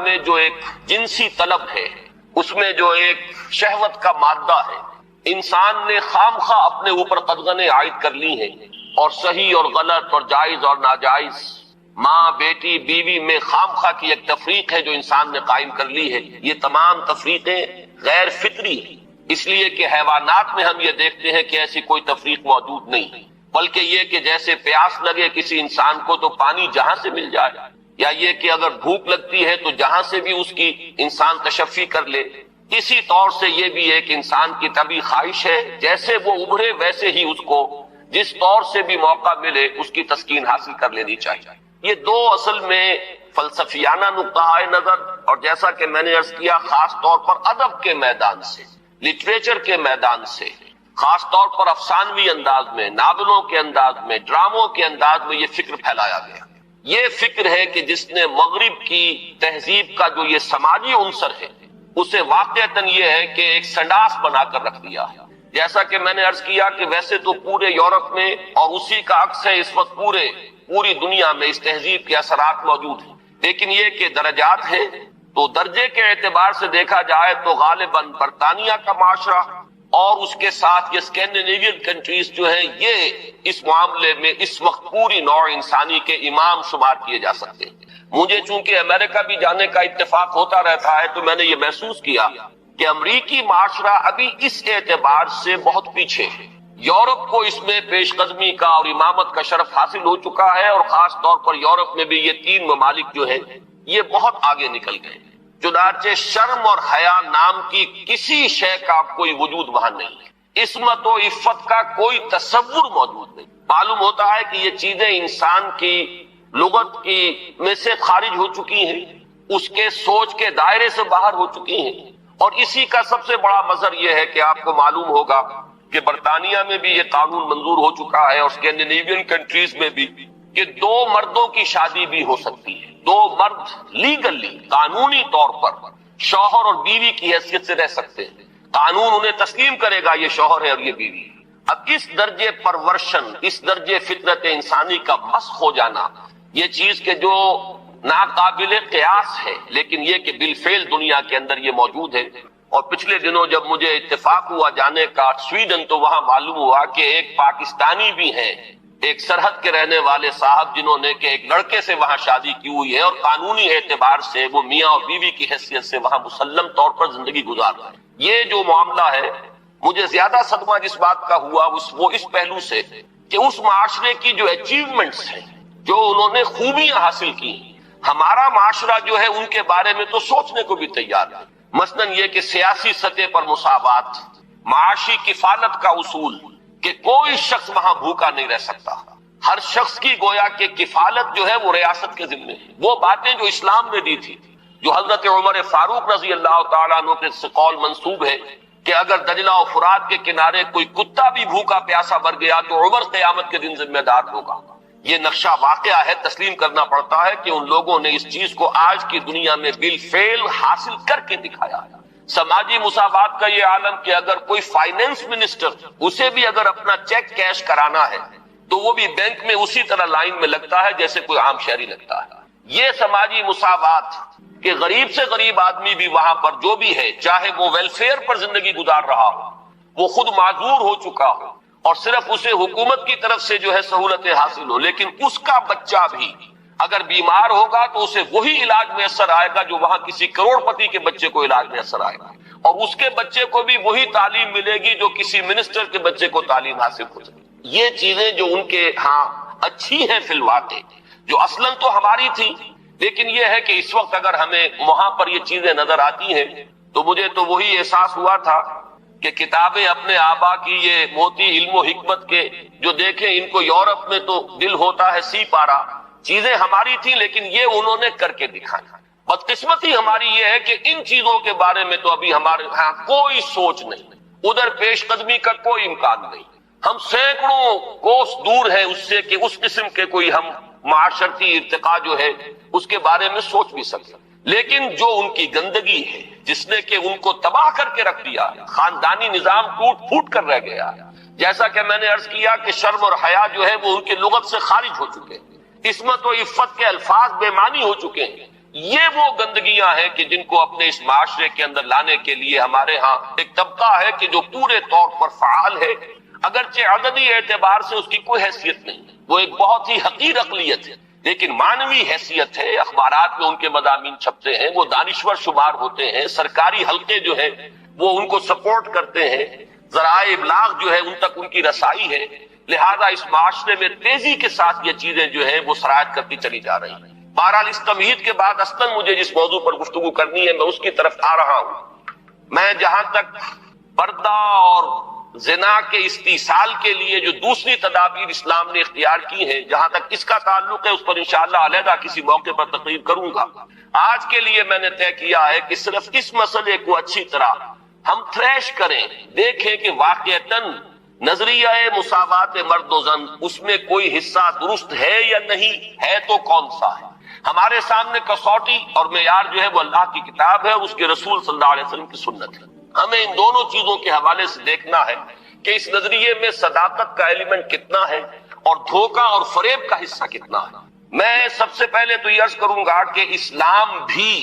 میں جو ایک جنسی طلب ہے، اس میں جو ایک شہوت کا مادہ ہے، انسان نے خامخواہ اپنے اوپر قدغنیں عائد کر لی ہیں، اور صحیح اور غلط اور جائز اور ناجائز، ماں بیٹی بیوی میں خامخواہ کی ایک تفریق ہے جو انسان نے قائم کر لی ہے۔ یہ تمام تفریقیں غیر فطری ہیں، اس لیے کہ حیوانات میں ہم یہ دیکھتے ہیں کہ ایسی کوئی تفریق موجود نہیں، بلکہ یہ کہ جیسے پیاس لگے کسی انسان کو تو پانی جہاں سے مل جائے، یا یہ کہ اگر بھوک لگتی ہے تو جہاں سے بھی اس کی انسان تشفی کر لے، اسی طور سے یہ بھی ایک انسان کی طبعی خواہش ہے جیسے وہ ابھرے ویسے ہی اس کو جس طور سے بھی موقع ملے اس کی تسکین حاصل کر لینی چاہیے۔ یہ دو اصل میں فلسفیانہ نقطہ نظر، اور جیسا کہ میں نے عرض کیا خاص طور پر ادب کے میدان سے، لٹریچر کے میدان سے، خاص طور پر افسانوی انداز میں، ناولوں کے انداز میں، ڈراموں کے انداز میں یہ فکر پھیلایا گیا۔ یہ فکر ہے کہ جس نے مغرب کی تہذیب کا جو یہ سماجی عنصر ہے اسے واقعتاً یہ ہے کہ ایک سنڈاس بنا کر رکھ دیا ہے۔ جیسا کہ میں نے عرض کیا کہ ویسے تو پورے یورپ میں اور اسی کا عکس ہے اس وقت پوری دنیا میں اس تہذیب کے اثرات موجود ہیں، لیکن یہ کہ درجات ہیں، تو درجے کے اعتبار سے دیکھا جائے تو غالباً برطانیہ کا معاشرہ اور اس کے ساتھ یہ اسکینڈینیوین کنٹریز جو ہیں یہ اس معاملے میں اس وقت پوری نوع انسانی کے امام شمار کیے جا سکتے ہیں۔ مجھے چونکہ امریکہ بھی جانے کا اتفاق ہوتا رہتا ہے تو میں نے یہ محسوس کیا کہ امریکی معاشرہ ابھی اس اعتبار سے بہت پیچھے ہے۔ یورپ کو اس میں پیش قدمی کا اور امامت کا شرف حاصل ہو چکا ہے، اور خاص طور پر یورپ میں بھی یہ تین ممالک جو ہیں یہ بہت آگے نکل گئے۔ چنانچہ شرم اور حیا نام کی کسی شے کا کوئی وجود وہاں نہیں ہے، عصمت و عفت کا کوئی تصور موجود نہیں۔ معلوم ہوتا ہے کہ یہ چیزیں انسان کی لغت کی میں سے خارج ہو چکی ہیں، اس کے سوچ کے دائرے سے باہر ہو چکی ہیں، اور اسی کا سب سے بڑا مظہر یہ ہے کہ آپ کو معلوم ہوگا کہ برطانیہ میں بھی یہ قانون منظور ہو چکا ہے، اور اسکینڈینیوین کنٹریز میں بھی، کہ دو مردوں کی شادی بھی ہو سکتی ہے، دو مرد لیگلی قانونی طور پر شوہر اور بیوی کی حیثیت سے رہ سکتے ہیں، قانون انہیں تسلیم کرے گا یہ شوہر ہے اور یہ بیوی ہے۔ اب اس درجے پرورشن، اس درجے فطرت انسانی کا مسخ ہو جانا، یہ چیز کہ جو ناقابل قیاس ہے، لیکن یہ کہ بالفعل دنیا کے اندر یہ موجود ہے۔ اور پچھلے دنوں جب مجھے اتفاق ہوا جانے کا سویڈن، تو وہاں معلوم ہوا کہ ایک پاکستانی بھی ہیں، ایک سرحد کے رہنے والے صاحب، جنہوں نے کہ ایک لڑکے سے وہاں شادی کی ہوئی ہے اور قانونی اعتبار سے وہ میاں اور بیوی کی حیثیت سے وہاں مسلم طور پر زندگی گزار رہے ہیں۔ یہ جو معاملہ ہے، مجھے زیادہ صدمہ جس بات کا ہوا وہ اس پہلو سے کہ اس معاشرے کی جو اچیومنٹس ہیں، جو انہوں نے خوبیاں حاصل کی، ہمارا معاشرہ جو ہے ان کے بارے میں تو سوچنے کو بھی تیار ہے۔ مثلاً یہ کہ سیاسی سطح پر مساوات، معاشی کفالت کا اصول کہ کوئی شخص وہاں بھوکا نہیں رہ سکتا، ہر شخص کی گویا کہ کفالت جو ہے وہ ریاست کے ذمے ہے۔ وہ باتیں جو اسلام نے دی تھی، جو حضرت عمر فاروق رضی اللہ تعالیٰ عنہ کے سے قول منسوب ہے کہ اگر دجلہ و فرات کے کنارے کوئی کتا بھی بھوکا پیاسا مر گیا تو عمر قیامت کے دن ذمہ دار ہوگا۔ یہ نقشہ واقعہ ہے، تسلیم کرنا پڑتا ہے کہ ان لوگوں نے اس چیز کو آج کی دنیا میں بالفعل حاصل کر کے دکھایا ہے۔ سماجی مساوات کا یہ عالم کہ اگر کوئی فائنینس منسٹر، اسے بھی اگر اپنا چیک کیش کرانا ہے تو وہ بھی بینک میں اسی طرح لائن میں لگتا ہے جیسے کوئی عام شہری لگتا ہے۔ یہ سماجی مساوات کہ غریب سے غریب آدمی بھی وہاں پر جو بھی ہے، چاہے وہ ویلفیئر پر زندگی گزار رہا ہو، وہ خود معذور ہو چکا ہو اور صرف اسے حکومت کی طرف سے جو ہے سہولتیں حاصل ہو، لیکن اس کا بچہ بھی اگر بیمار ہوگا تو اسے وہی علاج میسر آئے گا جو وہاں کسی کروڑ پتی کے بچے کو علاج میسر آئے گا، اور اس کے بچے کو بھی وہی تعلیم ملے گی جو کسی منسٹر کے بچے کو تعلیم حاصل ہو سکے۔ یہ چیزیں جو ان کے ہاں اچھی ہیں فی الواقع، جو اصلاً تو ہماری تھی، لیکن یہ ہے کہ اس وقت اگر ہمیں وہاں پر یہ چیزیں نظر آتی ہیں تو مجھے تو وہی احساس ہوا تھا کہ کتابیں اپنے آبا کی یہ موتی علم و حکمت کے جو دیکھیں، ان کو یورپ میں تو دل ہوتا ہے سی پارا، چیزیں ہماری تھیں لیکن یہ انہوں نے کر کے دکھایا۔ بدقسمتی ہماری یہ ہے کہ ان چیزوں کے بارے میں تو ابھی ہمارے ہاں کوئی سوچ نہیں، ادھر پیش قدمی کا کوئی امکان نہیں۔ ہم سینکڑوں کوس دور ہیں اس سے کہ اس قسم کے کوئی ہم معاشرتی ارتقاء جو ہے اس کے بارے میں سوچ بھی سکتے، لیکن جو ان کی گندگی ہے جس نے کہ ان کو تباہ کر کے رکھ دیا، خاندانی نظام ٹوٹ پھوٹ کر رہ گیا، جیسا کہ میں نے عرض کیا کہ شرم اور حیا جو ہے وہ ان کے لغت سے خارج ہو چکے ہیں، عصمت و عفت کے الفاظ بے معنی ہو چکے ہیں، یہ وہ گندگیاں ہیں کہ جن کو اپنے اس معاشرے کے اندر لانے کے لیے ہمارے ہاں ایک طبقہ ہے کہ جو پورے طور پر فعال ہے، اگرچہ عددی اعتبار سے اس کی کوئی حیثیت نہیں، وہ ایک بہت ہی حقیر اقلیت ہے، لیکن معنوی حیثیت ہے، اخبارات میں ان کے مضامین چھپتے ہیں، وہ دانشور شمار ہوتے ہیں، سرکاری حلقے جو ہیں وہ ان کو سپورٹ کرتے ہیں، ذرائع ابلاغ جو ہے ان تک ان کی رسائی ہے، لہذا اس معاشرے میں تیزی کے ساتھ یہ چیزیں جو ہیں وہ سرایت کرتی چلی جا رہی ہیں۔ بہرحال اس تمہید کے بعد اصلاً مجھے جس موضوع پر گفتگو کرنی ہے میں اس کی طرف آ رہا ہوں۔ میں جہاں تک پردہ اور زنا کے استیصال کے لیے جو دوسری تدابیر اسلام نے اختیار کی ہیں، جہاں تک اس کا تعلق ہے اس پر انشاءاللہ علیحدہ کسی موقع پر تقریر کروں گا۔ آج کے لیے میں نے طے کیا ہے کہ صرف اس مسئلے کو اچھی طرح ہم تھریش کریں، دیکھیں کہ واقعتاً نظریہ مساوات مرد و زن اس میں کوئی حصہ درست ہے یا نہیں ہے، تو کون سا ہے۔ ہمارے سامنے کسوٹی اور معیار جو ہے وہ اللہ کی کتاب ہے، اس کے رسول صلی اللہ علیہ وسلم کی سنت ہے۔ ہمیں ان دونوں چیزوں کے حوالے سے دیکھنا ہے کہ اس نظریے میں صداقت کا ایلیمنٹ کتنا ہے اور دھوکہ اور فریب کا حصہ کتنا ہے۔ میں سب سے پہلے تو یہ عرض کروں گا کہ اسلام بھی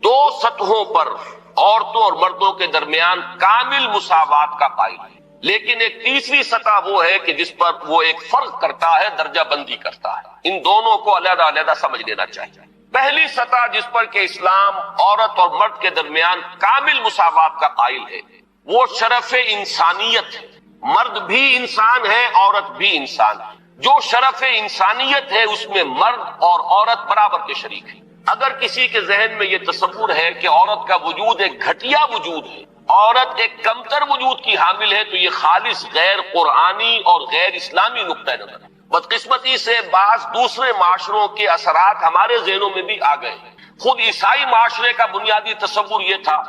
دو سطحوں پر عورتوں اور مردوں کے درمیان کامل مساوات کا قائل ہے، لیکن ایک تیسری سطح وہ ہے کہ جس پر وہ ایک فرق کرتا ہے، درجہ بندی کرتا ہے۔ ان دونوں کو علیحدہ علیحدہ سمجھ لینا چاہیے۔ پہلی سطح جس پر کہ اسلام عورت اور مرد کے درمیان کامل مساوات کا قائل ہے وہ شرف انسانیت ہے۔ مرد بھی انسان ہے، عورت بھی انسان ہے۔ جو شرف انسانیت ہے اس میں مرد اور عورت برابر کے شریک ہیں۔ اگر کسی کے ذہن میں یہ تصور ہے کہ عورت کا وجود ایک گھٹیا وجود ہے، عورت ایک کمتر وجود کی حامل ہے، تو یہ خالص غیر قرآنی اور غیر اسلامی نقطہ نظر ہے۔ بدقسمتی سے بعض دوسرے معاشروں کے اثرات ہمارے ذہنوں میں بھی آ گئے ہیں۔ خود عیسائی معاشرے کا بنیادی تصور یہ تھا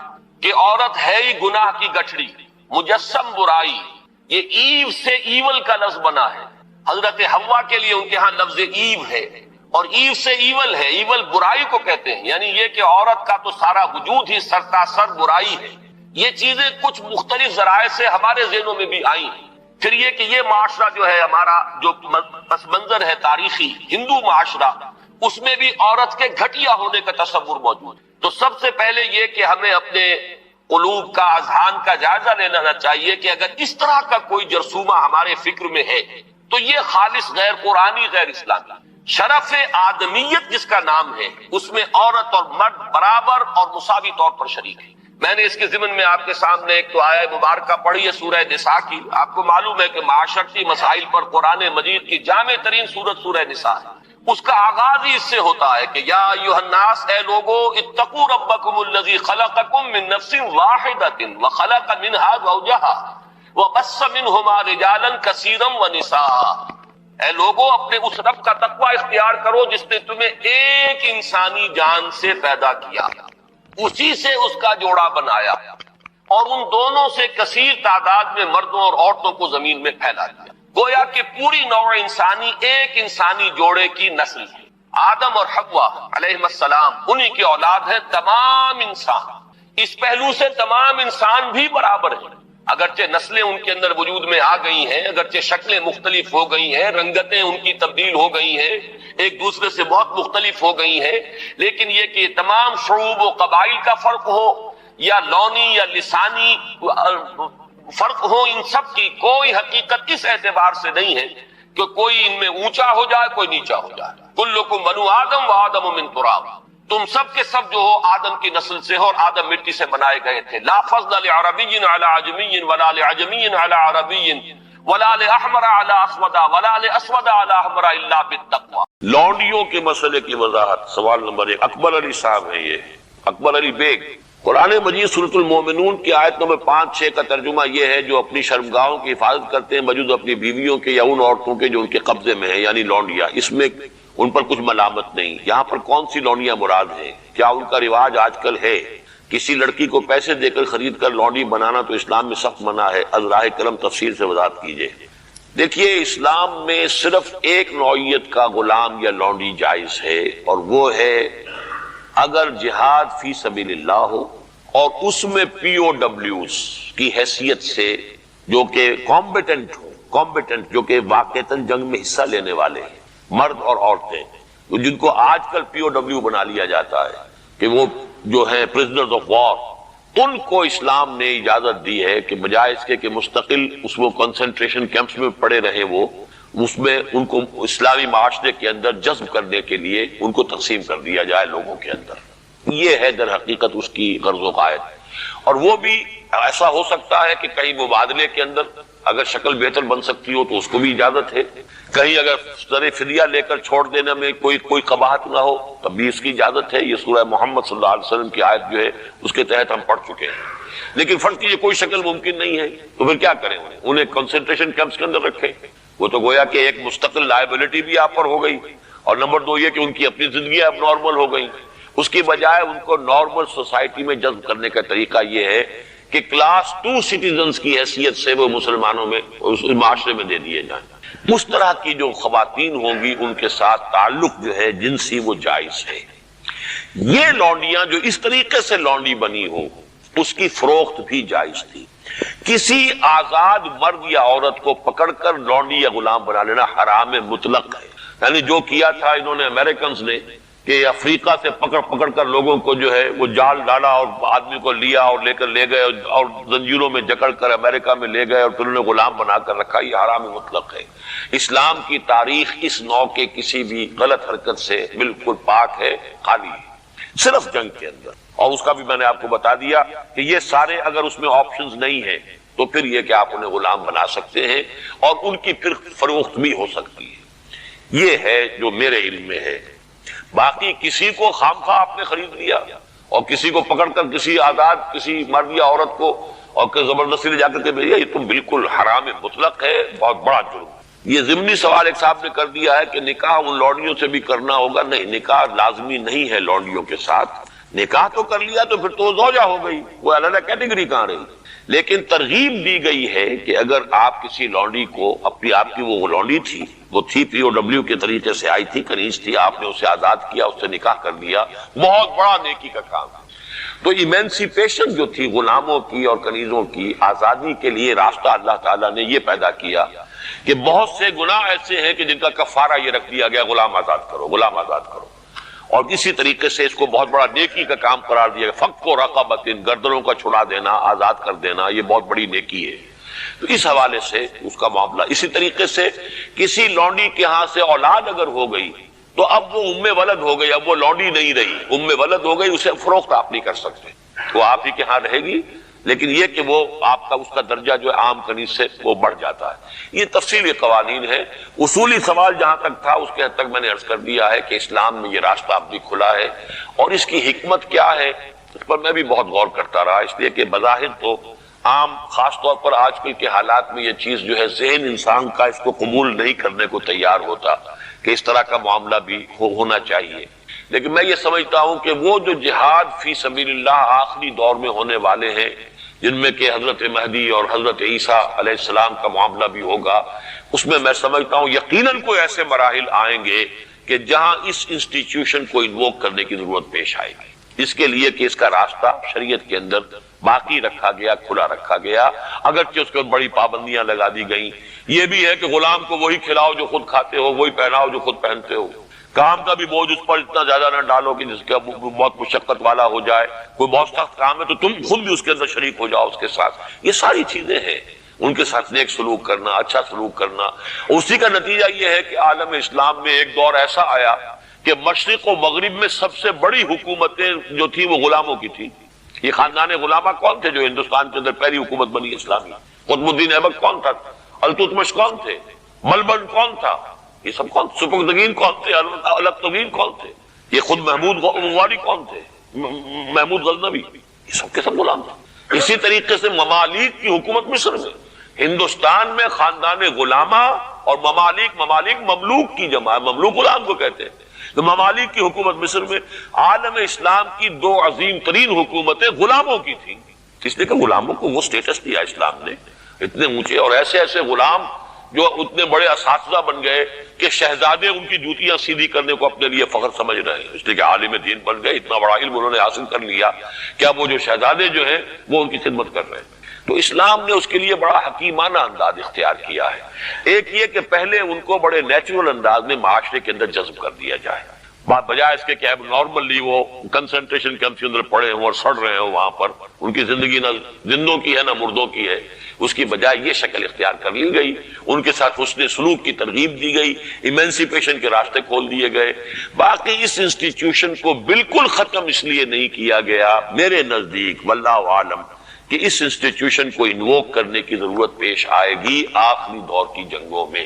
کہ عورت ہے ہی گناہ کی گٹھڑی، مجسم برائی، یہ ایو سے ایول کا لفظ بنا ہے۔ حضرت حوا کے لیے ان کے ہاں لفظ ایو ہے، اور ایو سے ایول ہے، ایول برائی کو کہتے ہیں، یعنی یہ کہ عورت کا تو سارا وجود ہی سرتاسر برائی ہے۔ یہ چیزیں کچھ مختلف ذرائع سے ہمارے ذہنوں میں بھی آئی ہیں۔ پھر یہ کہ یہ معاشرہ جو ہے ہمارا جو پس منظر ہے تاریخی ہندو معاشرہ، اس میں بھی عورت کے گھٹیا ہونے کا تصور موجود ہے۔ تو سب سے پہلے یہ کہ ہمیں اپنے قلوب کا، اذہان کا جائزہ لینا چاہیے کہ اگر اس طرح کا کوئی جرثومہ ہمارے فکر میں ہے تو یہ خالص غیر قرآنی، غیر اسلامی۔ شرف آدمیت جس کا نام ہے اس میں عورت اور مرد برابر اور مساوی طور پر شریک ہے۔ میں نے اس کے ضمن میں آپ کے سامنے ایک تو آیہ مبارکہ پڑھی ہے سورہ نساء کی۔ آپ کو معلوم ہے کہ معاشرتی مسائل پر قرآن مجید کی جامع ترین سورت سورہ نساء ہے۔ اس کا آغاز ہی اس سے ہوتا ہے کہ یا ایھا الناس، اے لوگو، اتقوا ربکم الذی خلقکم من نفس واحدۃ وخلق منہا زوجہا وبث منہما رجالا کثیرا ونساء۔ اے لوگو، اپنے اس رب کا تقوی اختیار کرو جس نے تمہیں ایک انسانی جان سے پیدا کیا، اسی سے اس کا جوڑا بنایا، اور ان دونوں سے کثیر تعداد میں مردوں اور عورتوں کو زمین میں پھیلا دیا۔ گویا کہ پوری نوع انسانی ایک انسانی جوڑے کی نسل ہے۔ آدم اور حوا علیہ السلام انہی کی اولاد ہے۔ تمام انسان اس پہلو سے تمام انسان بھی برابر ہیں، اگرچہ نسلیں ان کے اندر وجود میں آ گئی ہیں، اگرچہ شکلیں مختلف ہو گئی ہیں، رنگتیں ان کی تبدیل ہو گئی ہیں، ایک دوسرے سے بہت مختلف ہو گئی ہیں، لیکن یہ کہ تمام شعوب و قبائل کا فرق ہو یا لونی یا لسانی فرق ہو، ان سب کی کوئی حقیقت اس اعتبار سے نہیں ہے کہ کوئی ان میں اونچا ہو جائے، کوئی نیچا ہو جائے۔ کلکم بنو آدم و آدم من تراب، تم سب کے سب جو ہو آدم کی نسل سے ہو، اور آدم مٹی سے بنائے گئے تھے۔ لا فضل لعربی علی عجمی ولا لعجمی علی عربی ولا لأحمر علی اسود ولا لأسود علی احمر الا بالتقوی۔ لونڈیوں کے مسئلے کی وضاحت، سوال نمبر 1، اکبر علی صاحب ہیں، یہ اکبر علی بیگ۔ قرآن مجید سورۃ المومنون کی آیت نمبر 5-6 کا ترجمہ یہ ہے جو اپنی شرمگاہوں کی حفاظت کرتے ہیں موجود اپنی بیویوں کے یا ان عورتوں کے جو ان کے قبضے میں ہیں، یعنی لونڈیا۔ اس میں ان پر کچھ ملامت نہیں۔ یہاں پر کون سی لونڈیاں مراد ہیں؟ کیا ان کا رواج آج کل ہے؟ کسی لڑکی کو پیسے دے کر خرید کر لونڈی بنانا تو اسلام میں سخت منع ہے۔ از راہ کرم تفصیل سے وضاحت کیجیے۔ دیکھیے، اسلام میں صرف ایک نوعیت کا غلام یا لونڈی جائز ہے، اور وہ ہے اگر جہاد فی سبیل اللہ ہو اور اس میں پی او ڈبلیوز کی حیثیت سے جو کہ کمبیٹنٹ جو کہ واقعتاً جنگ میں حصہ لینے والے ہیں، مرد اور عورتیں، جن کو آج کل پی او ڈبلیو بنا لیا جاتا ہے کہ وہ جو ہے پرزنرز آف وار، ان کو اسلام نے اجازت دی ہے کہ بجائے اس کے کہ مستقل اس وہ کنسنٹریشن کیمپس میں پڑے رہے، وہ اس میں ان کو اسلامی معاشرے کے اندر جذب کرنے کے لیے ان کو تقسیم کر دیا جائے لوگوں کے اندر۔ یہ ہے در حقیقت اس کی غرض و قائد، اور وہ بھی ایسا ہو سکتا ہے کہ کہیں مبادلے کے اندر اگر شکل بہتر بن سکتی ہو تو اس کو بھی اجازت ہے، کہیں اگر زر فدیہ لے کر چھوڑ دینے میں کوئی قباحت نہ ہو تب بھی اس کی اجازت ہے۔ یہ سورہ محمد صلی اللہ علیہ وسلم کی آیت جو ہے اس کے تحت ہم پڑھ چکے ہیں۔ لیکن فرض کیجیے کوئی شکل ممکن نہیں ہے تو پھر کیا کریں؟ انہیں کنسنٹریشن کیمپس کے اندر رکھیں، وہ تو گویا کہ ایک مستقل لائبلٹی بھی آپ پر ہو گئی، اور نمبر دو یہ کہ ان کی اپنی زندگی اب نارمل ہو گئی۔ اس کی بجائے ان کو نارمل سوسائٹی میں جذب کرنے کا طریقہ یہ ہے کہ کلاس 2 سٹیزنز کی حیثیت سے وہ مسلمانوں میں اس معاشرے میں دے دیے جائیں۔ اس طرح کی جو خواتین ہوں گی ان کے ساتھ تعلق جو ہے جنسی وہ جائز ہے۔ یہ لونڈیاں جو اس طریقے سے لونڈی بنی ہو اس کی فروخت بھی جائز تھی۔ کسی آزاد مرد یا عورت کو پکڑ کر لونڈی یا غلام بنا لینا حرام مطلق ہے۔ یعنی جو کیا تھا انہوں نے امریکنز نے کہ افریقہ سے پکڑ کر لوگوں کو جو ہے وہ جال ڈالا اور آدمی کو لیا اور لے کر لے گئے اور زنجیروں میں جکڑ کر امریکہ میں لے گئے اور پھر انہیں غلام بنا کر رکھا، یہ حرام مطلق ہے۔ اسلام کی تاریخ اس نوع کے کسی بھی غلط حرکت سے بالکل پاک ہے، خالی ہے، صرف جنگ کے اندر۔ اور اس کا بھی میں نے آپ کو بتا دیا کہ یہ سارے اگر اس میں آپشنز نہیں ہیں تو پھر یہ کہ آپ انہیں غلام بنا سکتے ہیں اور ان کی پھر فروخت بھی ہو سکتی ہے۔ یہ ہے جو میرے علم میں ہے۔ باقی کسی کو خامخواہ آپ نے خرید لیا اور کسی کو پکڑ کر کسی آزاد کسی مرد یا عورت کو اور زبردستی لے جا کر کے بھیجا، یہ تو بالکل حرام مطلق ہے، بہت بڑا جرم۔ یہ ضمنی سوال ایک صاحب نے کر دیا ہے کہ نکاح ان لونڈیوں سے بھی کرنا ہوگا۔ نہیں، نکاح لازمی نہیں ہے لونڈیوں کے ساتھ۔ نکاح تو کر لیا تو پھر تو زوجہ ہو گئی، وہ علیحدہ کیٹیگری کہاں رہی۔ لیکن ترغیب دی گئی ہے کہ اگر آپ کسی لونڈی کو، اپنی آپ کی وہ لونڈی تھی، وہ تھی پی او ڈبلیو کے طریقے سے آئی تھی، کنیز تھی، آپ نے اسے آزاد کیا، اس سے نکاح کر دیا، بہت بڑا نیکی کا کام ہے۔ تو ایمینسیپیشن جو تھی غلاموں کی اور کنیزوں کی آزادی کے لیے راستہ اللہ تعالیٰ نے یہ پیدا کیا کہ بہت سے گناہ ایسے ہیں کہ جن کا کفارہ یہ رکھ دیا گیا، غلام آزاد کرو، غلام آزاد کرو۔ اور اسی طریقے سے اس کو بہت بڑا نیکی کا کام قرار دیا گیا، فک و رقبۃ، گردنوں کا چھڑا دینا، آزاد کر دینا، یہ بہت بڑی نیکی ہے۔ تو اس حوالے سے اس کا معاملہ اسی طریقے سے کسی لونڈی کے ہاں سے اولاد اگر ہو گئی تو اب وہ ام ولد ہو گئی، اب وہ لونڈی نہیں رہی، ام ولد ہو گئی، اسے فروخت آپ نہیں کر سکتے، وہ آپ ہی کے ہاں رہے گی، لیکن یہ کہ وہ آپ کا اس کا درجہ جو ہے عام کنیز سے وہ بڑھ جاتا ہے۔ یہ تفصیلی قوانین ہے۔ اصولی سوال جہاں تک تھا اس کے حد تک میں نے عرض کر دیا ہے کہ اسلام میں یہ راستہ اب بھی کھلا ہے، اور اس کی حکمت کیا ہے اس پر میں بھی بہت غور کرتا رہا، اس لیے کہ بظاہر تو عام خاص طور پر آج کل کے حالات میں یہ چیز جو ہے ذہن انسان کا اس کو قبول نہیں کرنے کو تیار ہوتا کہ اس طرح کا معاملہ بھی ہونا چاہیے۔ لیکن میں یہ سمجھتا ہوں کہ وہ جو جہاد فی سبیل اللہ آخری دور میں ہونے والے ہیں، جن میں کہ حضرت مہدی اور حضرت عیسیٰ علیہ السلام کا معاملہ بھی ہوگا، اس میں سمجھتا ہوں یقیناً کوئی ایسے مراحل آئیں گے کہ جہاں اس انسٹیٹیوشن کو انووک کرنے کی ضرورت پیش آئے گی، اس کے لیے کہ اس کا راستہ شریعت کے اندر باقی رکھا گیا، کھلا رکھا گیا، اگرچہ اس کے بڑی پابندیاں لگا دی گئیں۔ یہ بھی ہے کہ غلام کو وہی کھلاؤ جو خود کھاتے ہو، وہی پہناؤ جو خود پہنتے ہو، کام کا بھی بوجھ اس پر اتنا زیادہ نہ ڈالو کہ جس کا بہت مشقت والا ہو جائے، کوئی بہت سخت کام ہے تو تم خود بھی اس کے اندر شریک ہو جاؤ اس کے ساتھ۔ یہ ساری چیزیں ہیں، ان کے ساتھ نیک سلوک کرنا، اچھا سلوک کرنا۔ اسی کا نتیجہ یہ ہے کہ عالم اسلام میں ایک دور ایسا آیا کہ مشرق و مغرب میں سب سے بڑی حکومتیں جو تھی وہ غلاموں کی تھی۔ یہ خاندان غلامہ کون تھے جو ہندوستان کے اندر پہلی حکومت بنی اسلامی؟ قطب الدین ایبک کون تھا؟ التتمش کون تھے؟ ملبن کون تھا؟ یہ سب کون؟ سپکدگین کون تھے؟ الکتگین کون تھے؟ یہ خود محمود غواری کون تھے؟ محمود غزنوی، یہ سب کے سب غلام تھے۔ اسی طریقے سے ممالک کی حکومت مصر میں، ہندوستان میں خاندان غلامہ اور ممالک مملوک کی جمع ہے، مملوک غلام کو کہتے ہیں۔ تو ممالک کی حکومت مصر میں، عالم اسلام کی دو عظیم ترین حکومتیں غلاموں کی تھیں، اس لیے کہ غلاموں کو وہ سٹیٹس دیا اسلام نے، اتنے اونچے اور ایسے ایسے غلام جو اتنے بڑے اساتذہ بن گئے کہ شہزادے ان کی جوتیاں سیدھی کرنے کو اپنے لیے فخر سمجھ رہے ہیں، اس لیے کہ عالم دین بن گئے، اتنا بڑا علم انہوں نے حاصل کر لیا کہ اب وہ جو شہزادے جو ہیں وہ ان کی خدمت کر رہے ہیں۔ تو اسلام نے اس کے لیے بڑا حکیمانہ انداز اختیار کیا ہے۔ ایک یہ کہ پہلے ان کو بڑے نیچرل انداز میں معاشرے کے اندر جذب کر دیا جائے، بجائے اس کے کہ اب نارملی وہ کنسنٹریشن کیمپ کے اندر پڑے ہوں اور سڑ رہے ہوں وہاں پر، ان کی زندگی نہ زندوں کی ہے نہ مردوں کی ہے، اس کی بجائے یہ شکل اختیار کر لی گئی، ان کے ساتھ حسن سلوک کی ترغیب دی گئی، ایمنسیپیشن کے راستے کھول دیے گئے۔ باقی اس انسٹیٹیوشن کو بالکل ختم اس لیے نہیں کیا گیا میرے نزدیک واللہ عالم کہ اس انسٹیٹیوشن کو انووک کرنے کی ضرورت پیش آئے گی آخری دور کی جنگوں میں،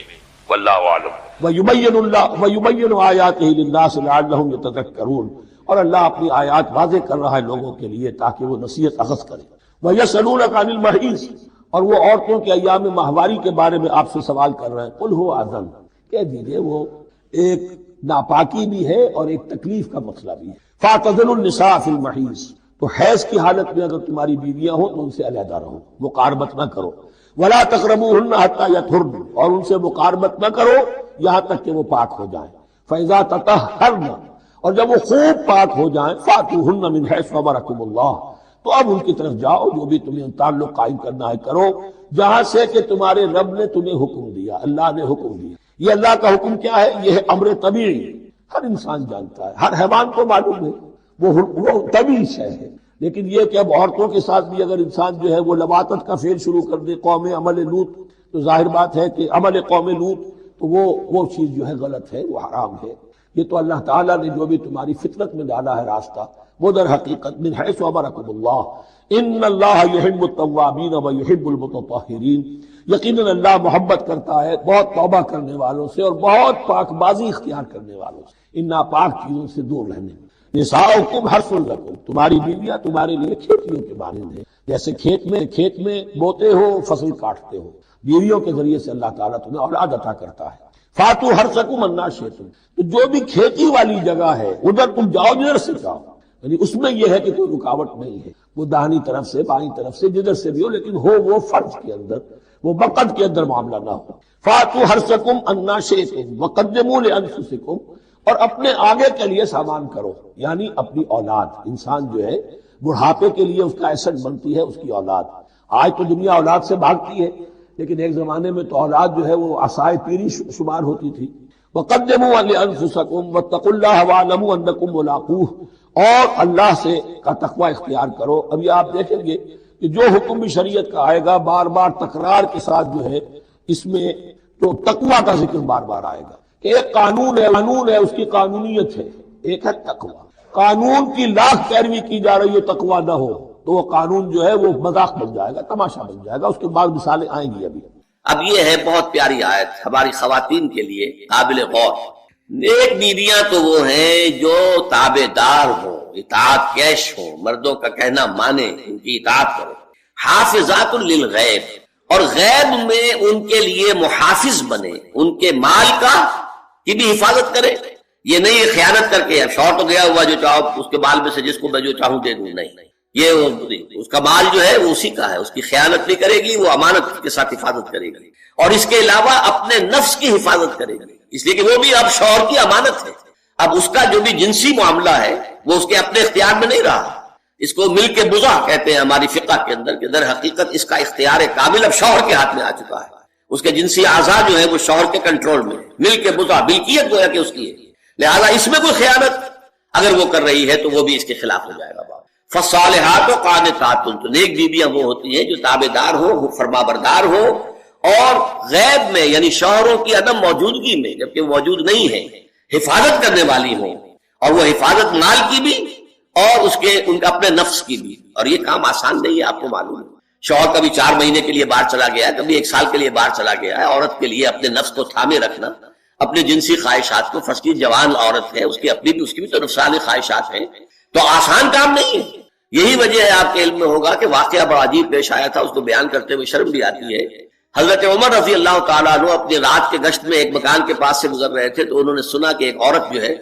واللہ عالم۔ وَيُبَيِّنُ آیاتہ للناس لعلہم یتذکرون، اور اللہ اپنی آیات واضح کر رہا ہے لوگوں کے لیے تاکہ وہ نصیحت اخذ کریں۔ وَيَسْأَلُونَكَ عَنِ الْمَحِيضِ، اور وہ عورتوں کے ایام ماہواری کے بارے میں آپ سے سوال کر رہے ہیں، قُلْ هُوَ أَذًى، کہہ دیجئے وہ ایک ناپاکی بھی ہے اور ایک تکلیف کا مسئلہ بھی ہے۔ فَاعْتَزِلُوا النِّسَاءَ فِي الْمَحِيضِ، تو حیض کی حالت میں اگر تمہاری بیویاں ہوں تو ان سے علیحدہ رہو، مقاربت نہ کرو۔ وَلَا تَقْرَبُوهُنَّ حَتَّى يَطْهُرْنَ، اور ان سے مقاربت نہ کرو یہاں تک کہ وہ پاک ہو جائیں۔ فَإِذَا تَطَهَّرْنَ، اور جب وہ خوب پاک ہو جائیں، فَأْتُوهُنَّ مِنْ حَيْثُ أَمَرَكُمُ اللَّهُ، تو اب ان کی طرف جاؤ جو بھی تمہیں تعلق قائم کرنا ہے کرو، جہاں سے کہ تمہارے رب نے تمہیں حکم دیا، اللہ نے حکم دیا۔ یہ اللہ کا حکم کیا ہے؟ یہ ہے امر طبیعی، ہر انسان جانتا ہے، ہر حیوان کو معلوم ہے، وہ طبیعی شے ہے۔ لیکن یہ کہ اب عورتوں کے ساتھ بھی اگر انسان جو ہے وہ لواطت کا فعل شروع کر دے قوم عمل لوط، تو ظاہر بات ہے کہ عمل قوم لوط تو وہ چیز جو ہے غلط ہے، وہ حرام ہے۔ یہ تو اللہ تعالیٰ نے جو بھی تمہاری فطرت میں ڈالا ہے راستہ، وہ در حقیقت من حیث امرکم اللہ، ان اللہ یحب التوابین و یحب المتطہرین، یقیناً اللہ محبت کرتا ہے بہت توبہ کرنے والوں سے اور بہت پاک بازی اختیار کرنے والوں سے، ان ناپاک چیزوں سے دور رہنے۔ نساؤکم حرث لکم، تمہاری بیویاں تمہارے لیے کھیتیوں کے مانند ہیں، جیسے کھیت میں بوتے ہو فصل کاٹتے ہو، بیویوں کے ذریعے سے اللہ تعالیٰ تمہیں اولاد عطا کرتا ہے۔ فاتو حرثکم انا شئتم، تو جو بھی کھیتی والی جگہ ہے ادھر تم جاؤ جدھر سے جاؤ، یعنی اس میں یہ ہے کہ کوئی رکاوٹ نہیں ہے، وہ داہنی طرف سے بائیں طرف سے جدھر سے بھی ہو، لیکن ہو وہ فرض کے اندر، وہ وقت کے اندر معاملہ نہ ہو۔ فاتو حرثکم انا شئتم وقدموا لانفسکم، اور اپنے آگے کے لیے سامان کرو، یعنی اپنی اولاد۔ انسان جو ہے بڑھاپے کے لیے اس کا ایسٹ بنتی ہے اس کی اولاد۔ آج تو دنیا اولاد سے بھاگتی ہے، لیکن ایک زمانے میں تو اولاد جو ہے وہ عصائے پیری شمار ہوتی تھی۔ وَقَدِّمُوا لِأَنفُسَكُمْ وَاتَّقُوا اللَّهَ وَاعْلَمُوا أَنَّكُمْ مُلَاقُوهُ، اور اللہ سے کا تقوی اختیار کرو۔ ابھی آپ دیکھیں گے کہ جو حکم بھی شریعت کا آئے گا بار بار تکرار کے ساتھ جو ہے اس میں تو تقوی کا ذکر بار بار آئے گا۔ ایک قانون ہے اس کی قانونیت ہے، ایک ہے تقوی۔ قانون کی لاکھ پیروی کی جا رہی ہے، تقوی نہ ہو تو وہ قانون جو ہے وہ مذاق بن جائے گا، تماشا بن جائے گا۔ اس کے بعد مثالیں آئیں گی ابھی۔ اب یہ ہے بہت پیاری آیت ہماری خواتین کے لیے قابل غور۔ نیک بیویاں تو وہ ہیں جو تابع دار ہوں، اطاعت کیش ہوں، مردوں کا کہنا مانے، ان کی اطاعت کرو۔ حافظات للغیب، اور غیب میں ان کے لیے محافظ بنے، ان کے مال کا کی بھی حفاظت کرے۔ یہ نہیں خیانت کر کے شوہر تو گیا ہوا جو چاہو اس کے بال میں سے جس کو میں جو چاہوں دے دوں، نہیں، یہ اس کا مال جو ہے وہ اسی کا ہے، اس کی خیانت نہیں کرے گی، وہ امانت کے ساتھ حفاظت کرے گی، اور اس کے علاوہ اپنے نفس کی حفاظت کرے گی، اس لیے کہ وہ بھی اب شوہر کی امانت ہے۔ اب اس کا جو بھی جنسی معاملہ ہے وہ اس کے اپنے اختیار میں نہیں رہا۔ اس کو مل کے بزا کہتے ہیں ہماری فقہ کے اندر، کہ در حقیقت اس کا اختیار کامل اب شوہر کے ہاتھ میں آ چکا ہے۔ اس کے جنسی اعضاء جو ہے وہ شوہر کے کنٹرول میں، مل کے بزا، ملکیت گویا کہ اس کی ہے، لہذا اس میں کوئی خیانت اگر وہ کر رہی ہے تو وہ بھی اس کے خلاف ہو جائے گا۔ فالصالحات قانتات، تو نیک بیویاں وہ ہوتی ہیں جو تابع دار ہو، فرما بردار ہو، اور غیب میں یعنی شوہروں کی عدم موجودگی میں جبکہ وہ موجود نہیں ہے حفاظت کرنے والی ہوں، اور وہ حفاظت مال کی بھی اور اس کے ان کا اپنے نفس کی بھی۔ اور یہ کام آسان نہیں ہے، آپ کو معلوم ہے۔ شوہر کبھی 4 مہینے کے لیے باہر چلا گیا ہے، کبھی 1 سال کے لیے باہر چلا گیا ہے۔ عورت کے لیے اپنے نفس کو تھامے رکھنا، اپنے جنسی خواہشات کو، فرض کی جوان عورت ہے، اس کی اپنی بھی، اس کی بھی تو نفسانی خواہشات ہیں، تو آسان کام نہیں ہے۔ یہی وجہ ہے آپ کے علم میں ہوگا کہ واقعہ بڑا عجیب پیش آیا تھا، اس کو بیان کرتے ہوئے شرم بھی آتی ہے۔ حضرت عمر رضی اللہ تعالیٰ عنہ اپنی رات کے گشت میں ایک مکان کے پاس سے گزر رہے تھے، تو انہوں نے سنا کہ ایک عورت جو ہے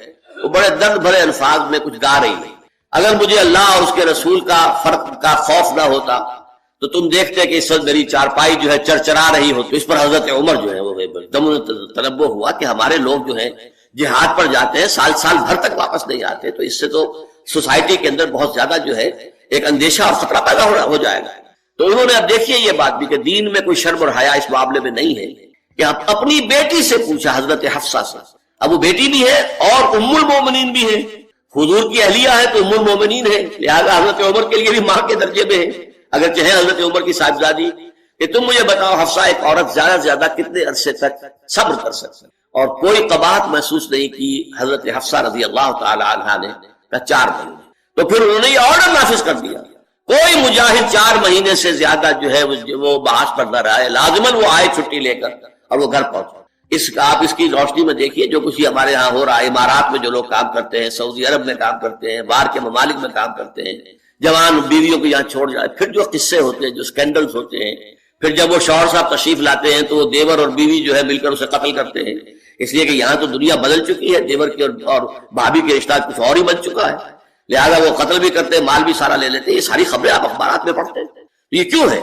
وہ بڑے درد بھرے الفاظ میں کچھ گا رہی ہے۔ اگر مجھے اللہ اور اس کے رسول کا فرق کا خوف نہ ہوتا تو تم دیکھتے کہ اس وقت میری چارپائی جو ہے چرچرا رہی ہو۔ تو اس پر حضرت عمر جو ہے وہ دم تنبہ ہوا کہ ہمارے لوگ جو ہیں جہاد پر جاتے ہیں، سال بھر تک واپس نہیں آتے، تو اس سے تو سوسائٹی کے اندر بہت زیادہ جو ہے ایک اندیشہ اور خطرہ پیدا ہو جائے گا۔ تو انہوں نے اب دیکھیے یہ بات بھی کہ دین میں کوئی شرم اور حیا اس معاملے میں نہیں ہے، کہ اپنی بیٹی سے پوچھا، حضرت حفصہ سے، اب وہ بیٹی بھی ہے اور ام المومنین بھی ہے، حضور کی اہلیہ ہے تو ام المومنین ہے، لہذا حضرت عمر کے لیے بھی ماں کے درجے میں ہے، اگرچہ ہے حضرت عمر کی صاحبزادی۔ کہ تم مجھے بتاؤ حفصہ ایک عورت زیادہ سے زیادہ کتنے عرصے تک صبر کر سکتی؟ اور کوئی قباحت محسوس نہیں کی حضرت حفصہ رضی اللہ تعالی عنہا نے، کہا 4 مہینے۔ تو پھر انہوں نے یہ آرڈر نافذ کر دیا، کوئی مجاہد 4 مہینے سے زیادہ جو ہے وہ بحث پر نہ رہا ہے، لازماً وہ آئے چھٹی لے کر اور وہ گھر پہنچا۔ آپ اس کی روشنی میں دیکھیے جو کچھ ہمارے ہاں ہو رہا ہے، امارات میں جو لوگ کام کرتے ہیں، سعودی عرب میں کام کرتے ہیں، باہر کے ممالک میں کام کرتے ہیں، جوان بیویوں کو یہاں چھوڑ جائے، پھر جو قصے ہوتے ہیں، جو سکینڈلز ہوتے ہیں، پھر جب وہ شوہر صاحب تشریف لاتے ہیں تو وہ دیور اور بیوی جو ہے مل کر اسے قتل کرتے ہیں، اس لیے کہ یہاں تو دنیا بدل چکی ہے، دیور کی اور بھابھی کے رشتہ کچھ اور ہی بن چکا ہے، لہذا وہ قتل بھی کرتے ہیں، مال بھی سارا لے لیتے ہیں۔ یہ ساری خبریں آپ اخبارات میں پڑھتے ہیں، یہ کیوں ہے؟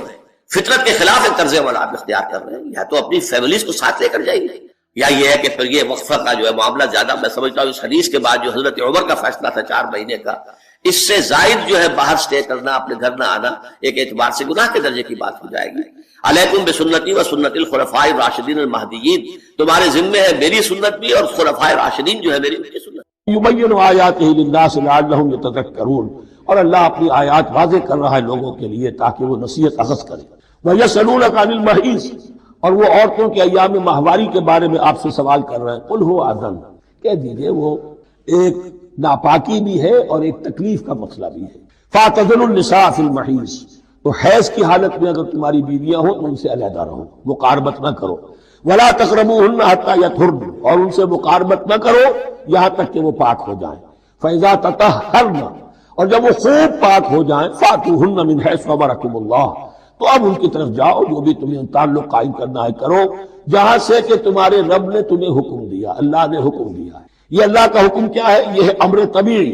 فطرت کے خلاف ایک طرز عمل آپ اختیار کر رہے ہیں، یا تو اپنی فیملیز کو ساتھ لے کر جائیے، یا یہ ہے کہ پھر یہ وقفہ کا جو ہے معاملہ زیادہ، میں سمجھتا ہوں اس حدیث کے بعد جو حضرت عمر کا فیصلہ تھا 4 مہینے کا، اس سے زائد جو ہے باہر سٹے کرنا، اپنے گھر نہ آنا، ایک اعتبار سے گناہ کے درجے کی بات ہو جائے گی۔ علیکم بسنتی و سنت الخلفاء الراشدین المہدیین، تمہارے ذمے ہے میری سنت بھی اور خلفاء راشدین جو ہے میری ان کی سنت۔ یبین آیاتہ للناس لعلہم یتذکرون، اور اللہ اپنی آیات واضح کر رہا ہے لوگوں کے لیے تاکہ وہ نصیحت اخذ کریں۔ وَيَسْأَلُونَكَ عَنِ الْمَحِيضِ، اور وہ عورتوں کے ایام ماہواری کے بارے میں آپ سے سوال کر رہے ہیں، قُلْ هُوَ أَذًى، کہہ دیجئے وہ ایک ناپاکی بھی ہے اور ایک تکلیف کا مسئلہ بھی ہے۔ فَاعْتَزِلُوا النِّسَاءَ فِي الْمَحِيضِ، تو حیض کی حالت میں اگر تمہاری بیویاں ہوں تو ان سے علیحدہ رہو، مقاربت نہ کرو۔ وَلَا تَقْرَبُوهُنَّ حَتَّى يَطْهُرْنَ، اور ان سے مقاربت نہ کرو یہاں تک کہ وہ پاک ہو جائیں۔ فَإِذَا تَطَهَّرْنَ، اور جب وہ خوب پاک ہو جائیں، فَأْتُوهُنَّ مِنْ حَيْثُ أَمَرَكُمُ اللَّهُ، تو اب ان کی طرف جاؤ جو بھی تمہیں تعلق قائم کرنا ہے کرو، جہاں سے کہ تمہارے رب نے تمہیں حکم دیا، اللہ نے حکم دیا ہے۔ یہ اللہ کا حکم کیا ہے؟ یہ ہے امر طبیعی،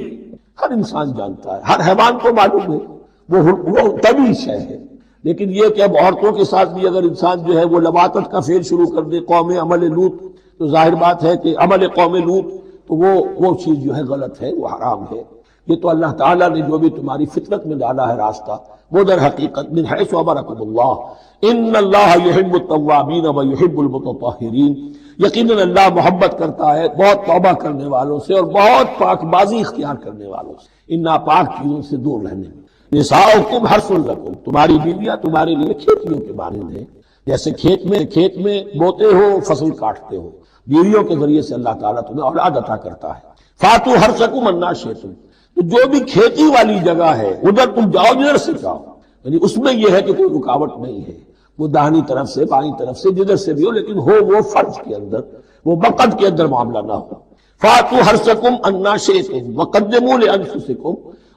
ہر انسان جانتا ہے، ہر حیوان کو معلوم ہے، وہ طبیعی شے ہے۔ لیکن یہ کہ اب عورتوں کے ساتھ بھی اگر انسان جو ہے وہ لواطت کا فعل شروع کر دے، قوم عمل لوط، تو ظاہر بات ہے کہ عمل قوم لوط تو وہ چیز جو ہے غلط ہے، وہ حرام ہے۔ یہ تو اللہ تعالیٰ نے جو بھی تمہاری فطرت میں ڈالا ہے راستہ، وہ در حقیقت من حیث امرکم اللہ، ان اللہ یحب التوابین و یحب المتطہرین، یقیناً اللہ محبت کرتا ہے بہت توبہ کرنے والوں سے اور بہت پاک بازی اختیار کرنے والوں سے، ان ناپاک چیزوں سے دور رہنے میں۔ نساؤکم حرث لکم، تمہاری بیویاں تمہارے لیے کھیتیوں کے مانند ہیں، جیسے کھیت میں بوتے ہو، فصل کاٹتے ہو، بیویوں کے ذریعے سے اللہ تعالیٰ تمہیں اولاد عطا کرتا ہے۔ فاتوا حرثکم انا شئتم، تو جو بھی کھیتی والی جگہ ہے ادھر تم جاؤ جدھر سے جاؤ، یعنی اس میں یہ ہے کہ کوئی رکاوٹ نہیں ہے، وہ داہنی طرف سے بائیں طرف سے جدھر سے بھی ہو، لیکن ہو وہ فرض کے اندر، وہ وقت کے اندر معاملہ نہ ہو۔ فاتوا حرثکم انا شئتم وقدموا لانفسکم،